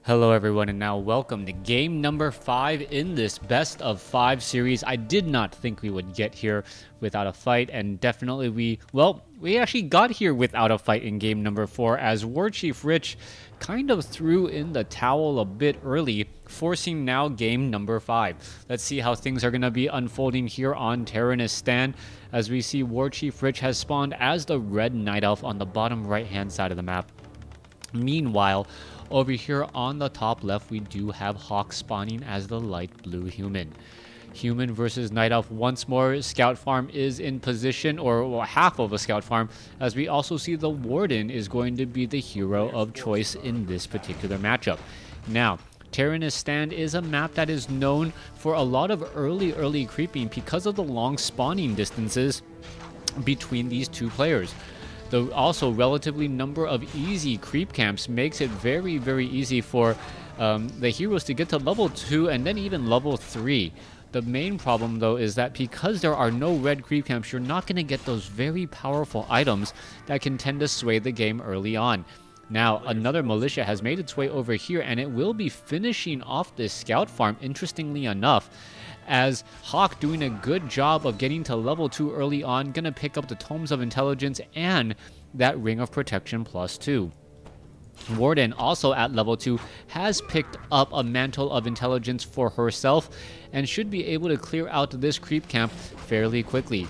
Hello everyone, and now welcome to game number 5 in this best of 5 series. I did not think we would get here without a fight, and definitely we actually got here without a fight in game number 4 as WarChiefRich kind of threw in the towel a bit early, forcing now game number 5. Let's see how things are going to be unfolding here on Terranistan as we see WarChiefRich has spawned as the red night elf on the bottom right hand side of the map. Meanwhile, over here on the top left, we do have Hawk spawning as the light blue human. Human versus Night Elf once more. Scout farm is in position, or half of a scout farm, as we also see the Warden is going to be the hero of choice in this particular matchup. Now, Terranistan is a map that is known for a lot of early creeping because of the long spawning distances between these two players. The also relatively number of easy creep camps makes it very easy for the heroes to get to level 2 and then even level 3. The main problem though is that because there are no red creep camps, you're not going to get those very powerful items that can tend to sway the game early on. Now, another militia has made its way over here, and it will be finishing off this scout farm, interestingly enough, as Hawk doing a good job of getting to level 2 early on, gonna pick up the Tomes of Intelligence and that Ring of Protection +2. Warden, also at level 2, has picked up a Mantle of Intelligence for herself and should be able to clear out this creep camp fairly quickly.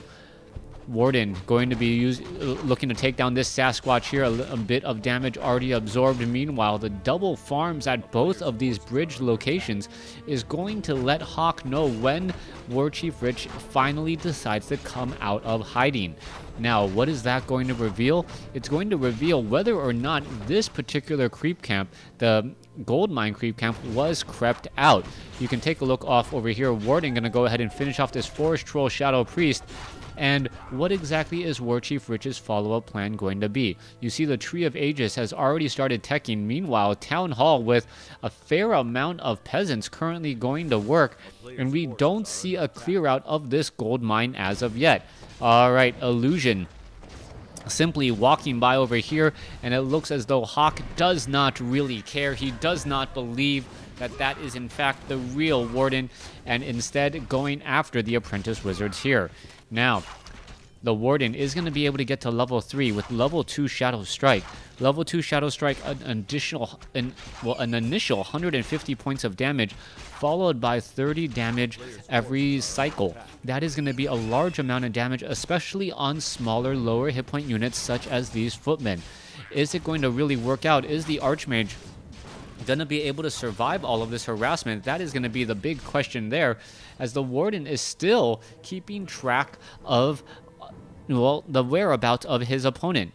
Warden going to be looking to take down this Sasquatch here. A bit of damage already absorbed. Meanwhile, the double farms at both of these bridge locations is going to let Hawk know when WarChiefRich finally decides to come out of hiding. Now, what is that going to reveal? It's going to reveal whether or not this particular creep camp, the gold mine creep camp, was crept out. You can take a look off over here. Warden going to go ahead and finish off this Forest Troll Shadow Priest. And what exactly is WarChiefRich's follow-up plan going to be? You see the Tree of Ages has already started teching. Meanwhile, Town Hall with a fair amount of peasants currently going to work, and we don't see a clear out of this gold mine as of yet. Alright, Illusion simply walking by over here, and it looks as though Hawk does not really care. He does not believe that that is in fact the real Warden, and instead going after the Apprentice Wizards here. Now, the Warden is going to be able to get to level 3 with level 2 Shadow Strike. Level 2 Shadow Strike, an initial 150 points of damage, followed by 30 damage every cycle. That is going to be a large amount of damage, especially on smaller, lower hit point units such as these footmen. Is it going to really work out? Is the Archmage going to be able to survive all of this harassment? That is going to be the big question there, as the Warden is still keeping track of, well, the whereabouts of his opponent.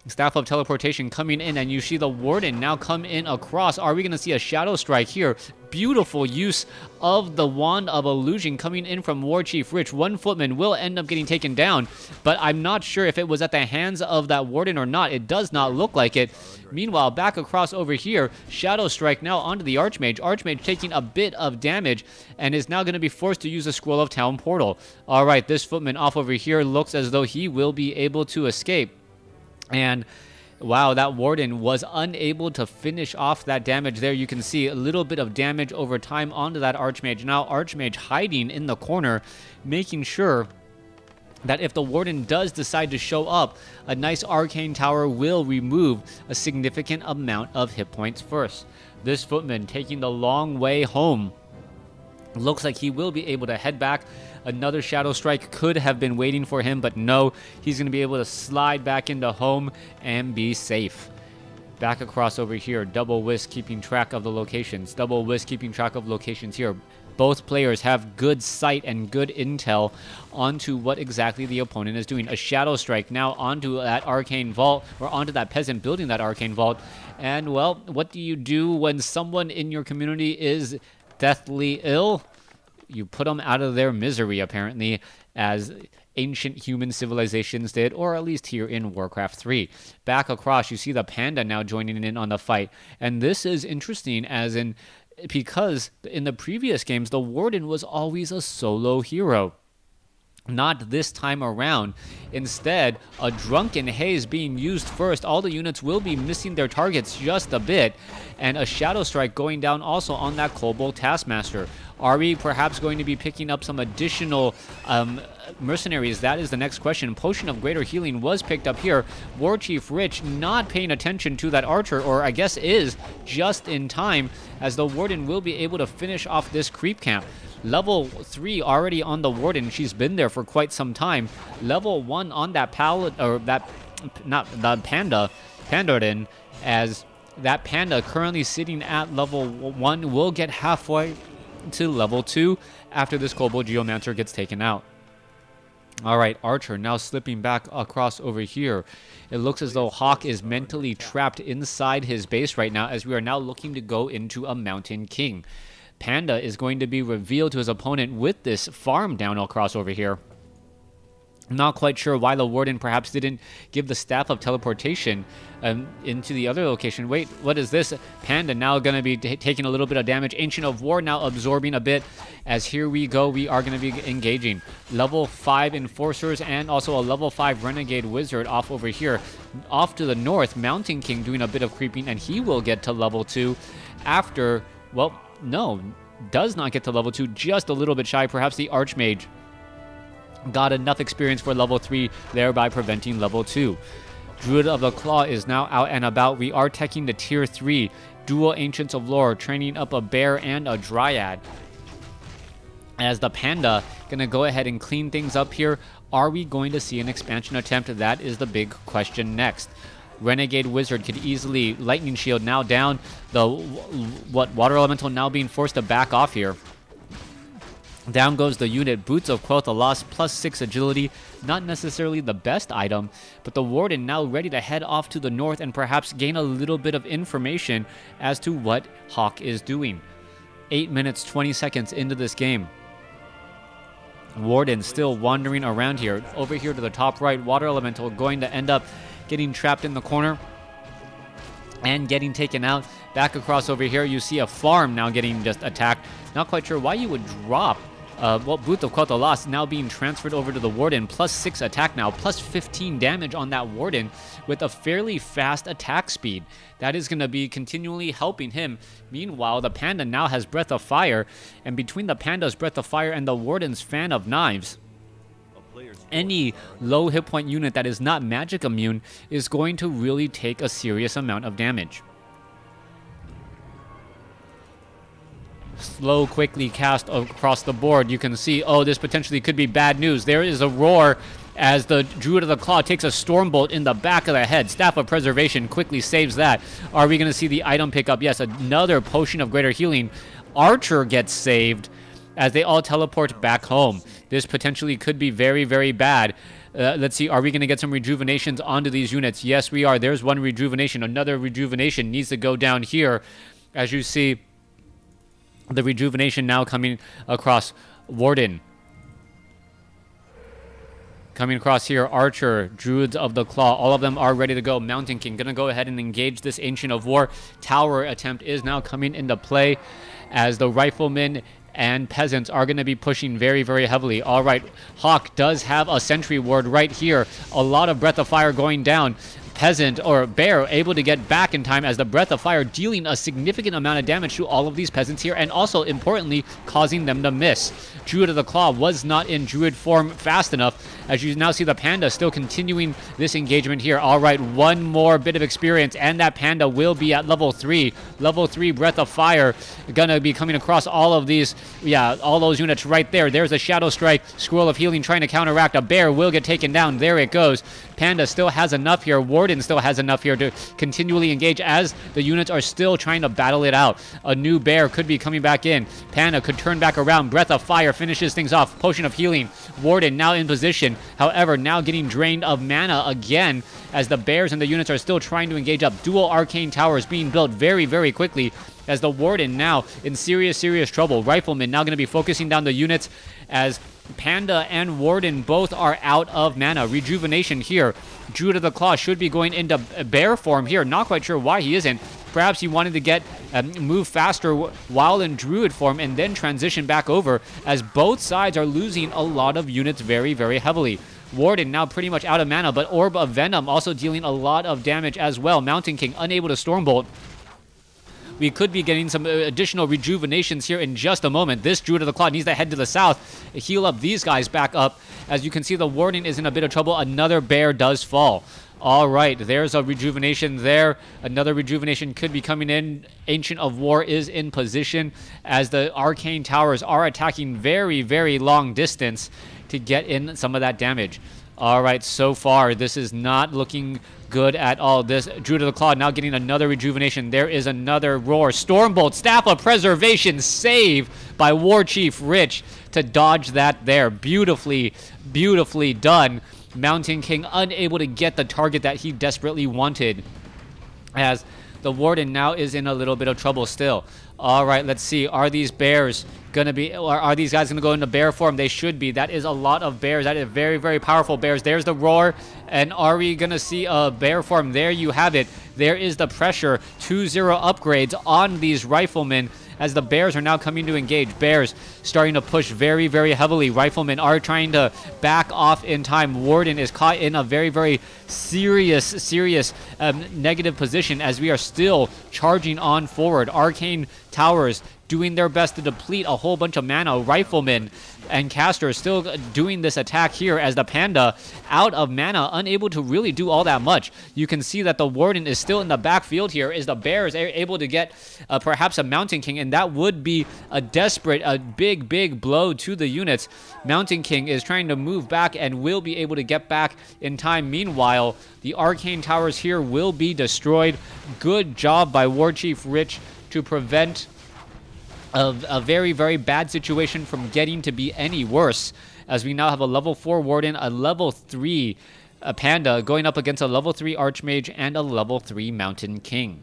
Staff of Teleportation coming in, and you see the Warden now come in across. Are we going to see a Shadow Strike here? Beautiful use of the Wand of Illusion coming in from WarChiefRich. One footman will end up getting taken down, but I'm not sure if it was at the hands of that Warden or not. It does not look like it. Meanwhile, back across over here, Shadow Strike now onto the Archmage. Archmage taking a bit of damage and is now going to be forced to use a Scroll of Town Portal. Alright, this footman off over here looks as though he will be able to escape. And wow, that Warden was unable to finish off that damage there. You can see a little bit of damage over time onto that Archmage. Now Archmage hiding in the corner, making sure that if the Warden does decide to show up, a nice Arcane Tower will remove a significant amount of hit points first. This footman taking the long way home. Looks like he will be able to head back. Another Shadow Strike could have been waiting for him, but no, he's going to be able to slide back into home and be safe. Back across over here, Double Whisk keeping track of the locations. Double Whisk keeping track of locations here. Both players have good sight and good intel onto what exactly the opponent is doing. A Shadow Strike now onto that Arcane Vault, or onto that peasant building that Arcane Vault. And, well, what do you do when someone in your community is deathly ill? You put them out of their misery, apparently, as ancient human civilizations did, or at least here in WarCraft 3. Back across, you see the Panda now joining in on the fight. And this is interesting, as in, because in the previous games, the Warden was always a solo hero. Not this time around. Instead, a Drunken Haze being used first. All the units will be missing their targets just a bit. And a Shadow Strike going down also on that Kobold Taskmaster. Are we perhaps going to be picking up some additional mercenaries? That is the next question. Potion of Greater Healing was picked up here. WarChiefRich not paying attention to that archer, or I guess is, just in time, as the Warden will be able to finish off this creep camp. Level 3 already on the Warden. She's been there for quite some time. Level 1 on that Pandaren, as that Panda currently sitting at level 1 will get halfway to level 2 after this Kobold Geomancer gets taken out. Alright, Archer now slipping back across over here. It looks as though Hawk is mentally trapped inside his base right now, as we are now looking to go into a Mountain King. Panda is going to be revealed to his opponent with this farm down across over here. Not quite sure why the Warden perhaps didn't give the Staff of Teleportation into the other location. Wait, what is this? Panda now going to be taking a little bit of damage. Ancient of War now absorbing a bit. As here we go, we are going to be engaging. Level 5 Enforcers and also a level 5 Renegade Wizard off over here. Off to the north, Mountain King doing a bit of creeping, and he will get to level 2 after, well, no, does not get to level 2, just a little bit shy. Perhaps the Archmage got enough experience for level 3, thereby preventing level 2. Druid of the Claw is now out and about. We are teching the tier 3 dual Ancients of Lore, training up a Bear and a Dryad. As the Panda gonna go ahead and clean things up here. Are we going to see an expansion attempt? That is the big question next. Renegade Wizard could easily Lightning Shield now down. The Water Elemental now being forced to back off here. Down goes the unit. Boots of Quel'Thalas, +6 agility. Not necessarily the best item, but the Warden now ready to head off to the north and perhaps gain a little bit of information as to what Hawk is doing. 8 minutes, 20 seconds into this game. Warden still wandering around here. Over here to the top right, Water Elemental going to end up getting trapped in the corner and getting taken out. Back across over here, you see a farm now getting just attacked. Not quite sure why you would drop Boots of Quel'Thalas now being transferred over to the Warden. +6 attack now, +15 damage on that Warden with a fairly fast attack speed. That is going to be continually helping him. Meanwhile, the Panda now has Breath of Fire, and between the Panda's Breath of Fire and the Warden's Fan of Knives, any low hit point unit that is not magic immune is going to really take a serious amount of damage. Slow, quickly cast across the board. You can see, oh, this potentially could be bad news. There is a roar as the Druid of the Claw takes a Stormbolt in the back of the head. Staff of Preservation quickly saves that. Are we going to see the item pickup? Yes, another Potion of Greater Healing. Archer gets saved as they all teleport back home. This potentially could be very, very bad. Let's see, are we going to get some rejuvenations onto these units? Yes, we are. There's one rejuvenation. Another rejuvenation needs to go down here. As you see, the rejuvenation now coming across Warden. Coming across here, Archer, Druids of the Claw, all of them are ready to go. Mountain King gonna go ahead and engage this Ancient of War. Tower attempt is now coming into play as the Riflemen and Peasants are going to be pushing very, very heavily. All right, Hawk does have a Sentry Ward right here. A lot of Breath of Fire going down. Peasant or Bear able to get back in time as the Breath of Fire dealing a significant amount of damage to all of these peasants here, and also importantly causing them to miss. Druid of the Claw was not in Druid form fast enough, as you now see the Panda still continuing this engagement here. All right, one more bit of experience and that Panda will be at level 3. Level 3 Breath of Fire gonna be coming across all of these, yeah, all those units right there. There's a Shadow Strike, Scroll of Healing trying to counteract. A Bear will get taken down. There it goes. Panda still has enough here. Warden still has enough here to continually engage as the units are still trying to battle it out. A new Bear could be coming back in. Panda could turn back around. Breath of Fire finishes things off. Potion of Healing. Warden now in position. However, now getting drained of mana again as the Bears and the units are still trying to engage up. Dual Arcane Towers being built very, very quickly as the Warden now in serious, serious trouble. Rifleman now going to be focusing down the units as Panda and Warden both are out of mana. Rejuvenation here. Druid of the Claw should be going into Bear form here. Not quite sure why he isn't. Perhaps he wanted to get move faster while in Druid form and then transition back over, as both sides are losing a lot of units very, very heavily. Warden now pretty much out of mana, but Orb of Venom also dealing a lot of damage as well. Mountain King unable to Stormbolt. We could be getting some additional rejuvenations here in just a moment. This Druid of the Claw needs to head to the south, heal up these guys back up. As you can see, the Warden is in a bit of trouble. Another bear does fall. All right, there's a rejuvenation there. Another rejuvenation could be coming in. Ancient of War is in position as the Arcane Towers are attacking very, very long distance to get in some of that damage. All right, so far, this is not looking good at all. This Druid of the Claw now getting another rejuvenation. There is another roar. Stormbolt, Staff of Preservation, save by WarChiefRich to dodge that there. Beautifully, beautifully done. Mountain King unable to get the target that he desperately wanted, as the Warden now is in a little bit of trouble still. All right, let's see. Are these bears going to be, or are these guys going to go into bear form? They should be. That is a lot of bears. That is very, very powerful bears. There's the roar. And are we going to see a bear form? There you have it. There is the pressure. 2-0 upgrades on these riflemen as the bears are now coming to engage. Bears starting to push very, very heavily. Riflemen are trying to back off in time. Warden is caught in a very, very serious negative position as we are still charging on forward. Arcane Towers doing their best to deplete a whole bunch of mana. Riflemen and casters still doing this attack here as the Panda out of mana, unable to really do all that much. You can see that the Warden is still in the backfield here. Is the Bears able to get perhaps a Mountain King, and that would be a big blow to the units. Mountain King is trying to move back and will be able to get back in time. Meanwhile, the Arcane Towers here will be destroyed. Good job by WarChiefRich to prevent a very, very bad situation from getting to be any worse, as we now have a level 4 Warden, a level 3 Panda going up against a level 3 Archmage and a level 3 Mountain King.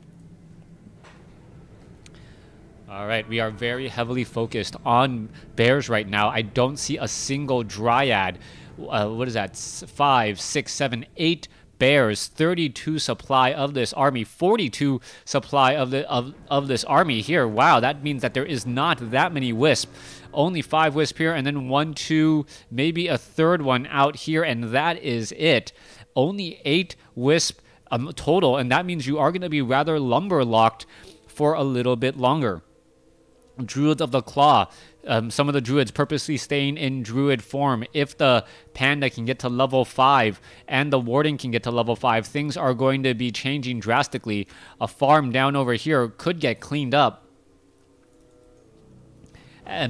All right, we are very heavily focused on bears right now. I don't see a single Dryad. What is that? 5, 6, 7, 8 bears. 32 supply of this army. 42 supply of this army here. Wow, that means that there is not that many wisp. Only 5 wisp here, and then 1, 2, maybe a third one out here, and that is it. Only 8 wisp total, and that means you are going to be rather lumber locked for a little bit longer. Druids of the Claw. Some of the Druids purposely staying in Druid form. If the Panda can get to level 5 and the Warden can get to level 5, things are going to be changing drastically. A farm down over here could get cleaned up.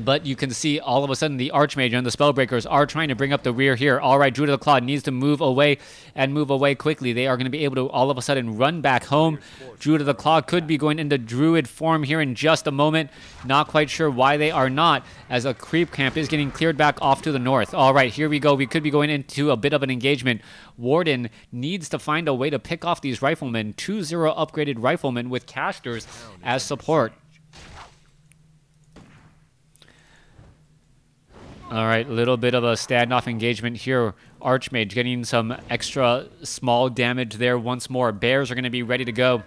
But you can see all of a sudden the Archmage and the Spellbreakers are trying to bring up the rear here. All right, Druid of the Claw needs to move away and move away quickly. They are going to be able to all of a sudden run back home. Druid of the Claw could be going into Druid form here in just a moment. Not quite sure why they are not, as a creep camp is getting cleared back off to the north. All right, here we go. We could be going into a bit of an engagement. Warden needs to find a way to pick off these riflemen. 2-0 upgraded riflemen with casters as support. All right, a little bit of a standoff engagement here. Archmage getting some extra small damage there once more. Bears are going to be ready to go.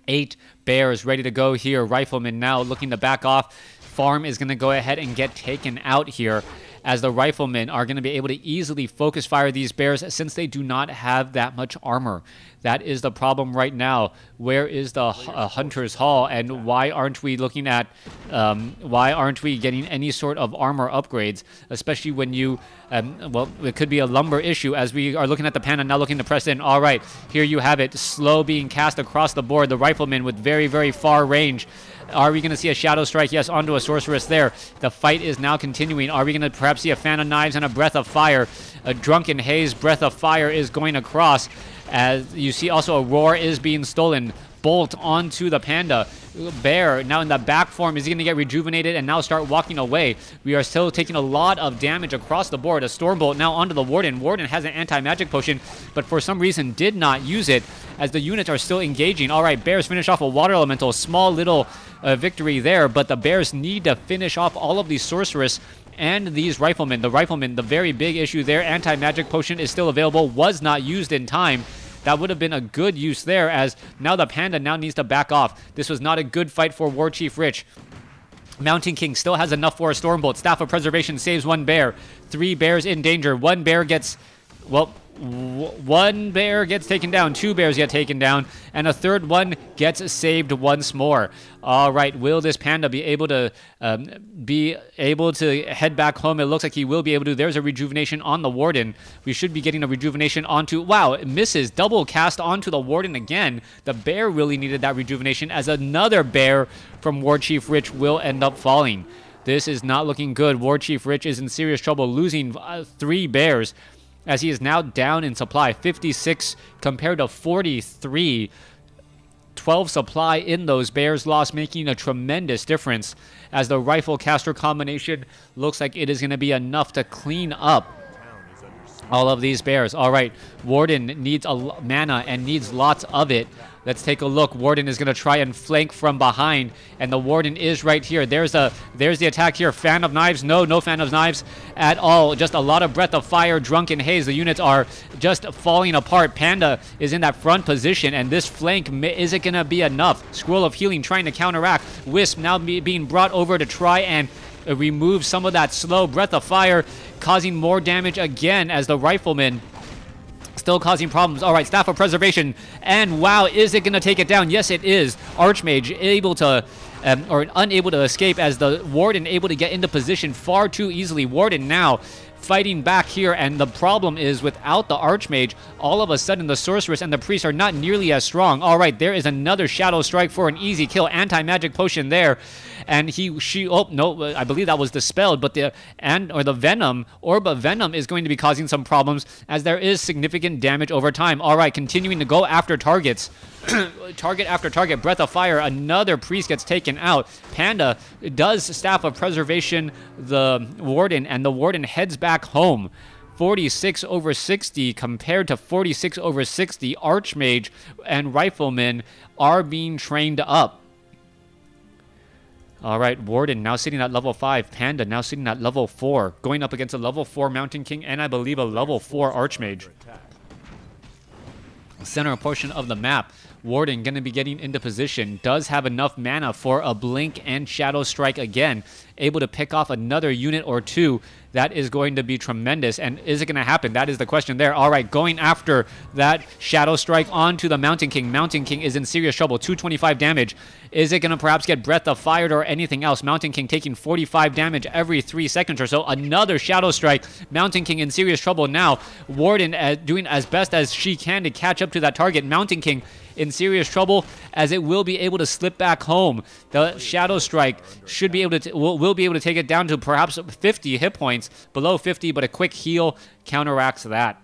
8 bears ready to go here. Rifleman now looking to back off. Farm is going to go ahead and get taken out here, as the riflemen are going to be able to easily focus fire these bears since they do not have that much armor. That is the problem right now. Where is the Hunter's Hall, and why aren't we looking at, why aren't we getting any sort of armor upgrades, especially when you, well, it could be a lumber issue as we are looking at the Panda now looking to press in. All right, here you have it. Slow being cast across the board. The riflemen with very, very far range. Are we going to see a Shadow Strike? Yes, onto a Sorceress there. The fight is now continuing. Are we going to perhaps see a Fan of Knives and a Breath of Fire? A Drunken Haze Breath of Fire is going across. As you see also a Roar is being stolen. Bolt onto the Panda. Bear now in the back form. Is he going to get rejuvenated and now start walking away? We are still taking a lot of damage across the board. A Stormbolt now onto the Warden. Warden has an anti-magic potion, but for some reason did not use it, as the units are still engaging. All right, Bears finish off a Water Elemental. Small little victory there, but the Bears need to finish off all of these Sorceress and these Riflemen. The Riflemen, the very big issue there. Anti-magic potion is still available. Was not used in time. That would have been a good use there, as now the Panda now needs to back off. This was not a good fight for WarChiefRich. Mountain King still has enough for a Stormbolt. Staff of Preservation saves one bear. 3 bears in danger. One bear gets, well, one bear gets taken down. 2 bears get taken down. And a third one gets saved once more. All right, will this Panda be able to head back home? It looks like he will be able to. There's a rejuvenation on the Warden. We should be getting a rejuvenation onto... Wow, it misses. Double cast onto the Warden again. The bear really needed that rejuvenation, as another bear from WarChiefRich will end up falling. This is not looking good. WarChiefRich is in serious trouble, losing 3 bears, as he is now down in supply. 56 compared to 43. 12 supply in those bears lost, making a tremendous difference, as the rifle caster combination looks like it is going to be enough to clean up all of these bears. All right, Warden needs mana and needs lots of it. Let's take a look. Warden is going to try and flank from behind, and the Warden is right here. There's the attack here. Fan of Knives? No fan of Knives at all. Just a lot of Breath of Fire, Drunken Haze. The units are just falling apart. Panda is in that front position, and this flank, is it going to be enough? Scroll of Healing trying to counteract. Wisp now being brought over to try and remove some of that slow. Breath of Fire causing more damage again, as the Rifleman still causing problems. All right, Staff of Preservation, and wow, is it going to take it down? Yes, it is. Archmage able to, or unable to escape, as the Warden able to get into position far too easily. Warden now fighting back here, and the problem is, without the Archmage, all of a sudden the Sorceress and the Priest are not nearly as strong. All right, there is another Shadow Strike for an easy kill. Anti-magic potion there, and oh no, I believe that was dispelled, but the Venom, Orb of Venom, is going to be causing some problems, as there is significant damage over time. All right, continuing to go after targets. Target after target. Breath of Fire, another Priest gets taken out. Panda does Staff of Preservation the Warden, and the Warden heads back home. 46 over 60 compared to 46 over 60. Archmage and Rifleman are being trained up. All right, Warden now sitting at level 5. Panda now sitting at level 4. Going up against a level 4 Mountain King and I believe a level 4 Archmage. Center portion of the map. Warden going to be getting into position. Does have enough mana for a Blink and Shadow Strike again. Able to pick off another unit or 2. That is going to be tremendous. And is it going to happen? That is the question there. All right, going after that Shadow Strike onto the Mountain King. Mountain King is in serious trouble. 225 damage. Is it going to perhaps get Breath of Fire or anything else? Mountain King taking 45 damage every 3 seconds or so. Another Shadow Strike. Mountain King in serious trouble now. Warden doing as best as she can to catch up to that target. Mountain King in serious trouble, as it will be able to slip back home. The Shadow Strike should be able to will be able to take it down to perhaps 50 hit points, below 50, but a quick heal counteracts that.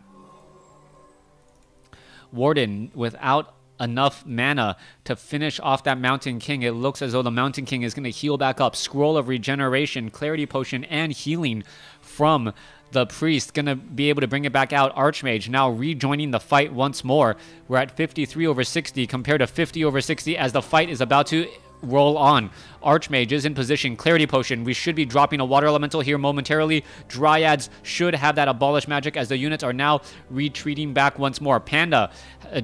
Warden without enough mana to finish off that Mountain King. It looks as though the Mountain King is going to heal back up. Scroll of Regeneration, Clarity Potion, and Healing from the Priest. Going to be able to bring it back out. Archmage now rejoining the fight once more. We're at 53 over 60 compared to 50 over 60 as the fight is about to roll on. Archmage is in position. Clarity Potion. We should be dropping a Water Elemental here momentarily. Dryads should have that Abolish Magic, as the units are now retreating back once more. Panda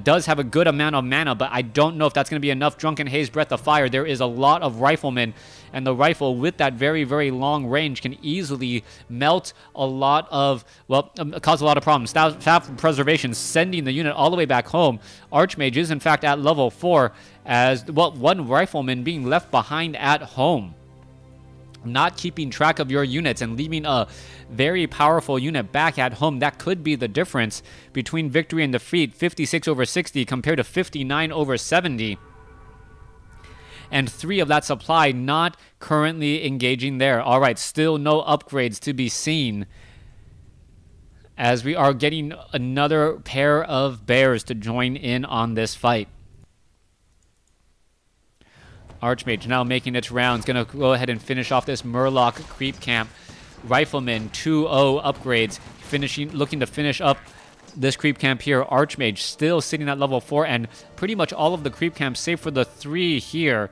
does have a good amount of mana, but I don't know if that's going to be enough. Drunken Haze, Breath of Fire. There is a lot of Riflemen, and the rifle with that very, very long range can easily melt a lot of, well, cause a lot of problems. Staff of Preservation sending the unit all the way back home. Archmage is in fact at level 4, as, well, one Rifleman being left behind at home. Not keeping track of your units and leaving a very powerful unit back at home. That could be the difference between victory and defeat. 56 over 60 compared to 59 over 70. And 3 of that supply not currently engaging there. All right, still no upgrades to be seen, as we are getting another pair of bears to join in on this fight. Archmage now making its rounds. Going to go ahead and finish off this Murloc creep camp. Rifleman 2-0 upgrades. Looking to finish up this creep camp here. Archmage still sitting at level 4, and pretty much all of the creep camps, save for the 3 here,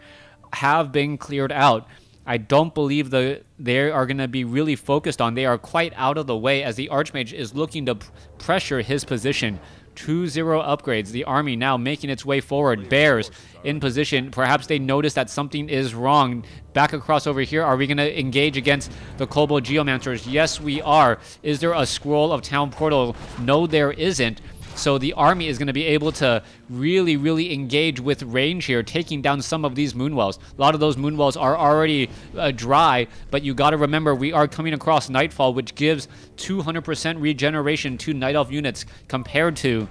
have been cleared out. I don't believe they are going to be really focused on. They are quite out of the way, as the Archmage is looking to pressure his position. 2-0 upgrades. The army now making its way forward. Bears in position. Perhaps they notice that something is wrong. Back across over here. Are we going to engage against the Kobold Geomancers? Yes, we are. Is there a scroll of Town Portal? No, there isn't. So the army is going to be able to really engage with range here, taking down some of these Moonwells. A lot of those Moonwells are already dry, but you got to remember we are coming across Nightfall, which gives 200% regeneration to Night Elf units compared to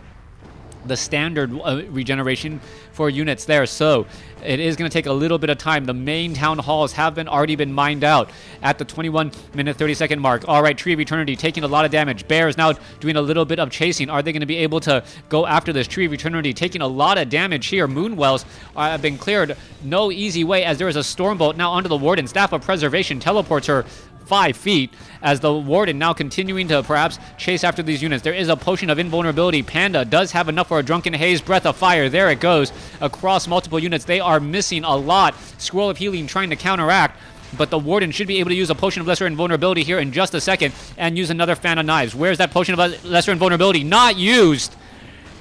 the standard regeneration for units there. So it is going to take a little bit of time. The main town halls have already been mined out at the 21-minute 30-second mark. All right, Tree of Eternity taking a lot of damage. Bears now doing a little bit of chasing. Are they going to be able to go after this? Tree of Eternity taking a lot of damage here. Moonwells have been cleared. No easy way, as there is a Stormbolt now onto the Warden. Staff of Preservation teleports her 5 feet as the Warden now continuing to perhaps chase after these units. There is a potion of invulnerability. Panda does have enough for a Drunken Haze. Breath of Fire. There it goes across multiple units. They are missing a lot. Scroll of Healing trying to counteract, but the Warden should be able to use a potion of lesser invulnerability here in just a second and use another Fan of Knives. Where's that potion of lesser invulnerability? Not used,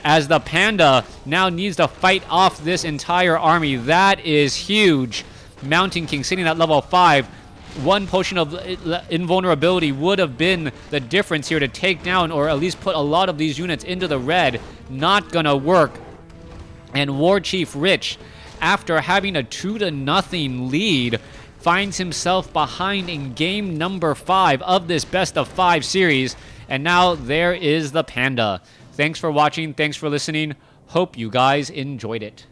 as the Panda now needs to fight off this entire army. That is huge. Mountain King sitting at level 5. One potion of invulnerability would have been the difference here to take down or at least put a lot of these units into the red. Not gonna work. And WarChiefRich, after having a 2-0 lead, finds himself behind in game number 5 of this best of 5 series. And now there is the Panda. Thanks for watching. Thanks for listening. Hope you guys enjoyed it.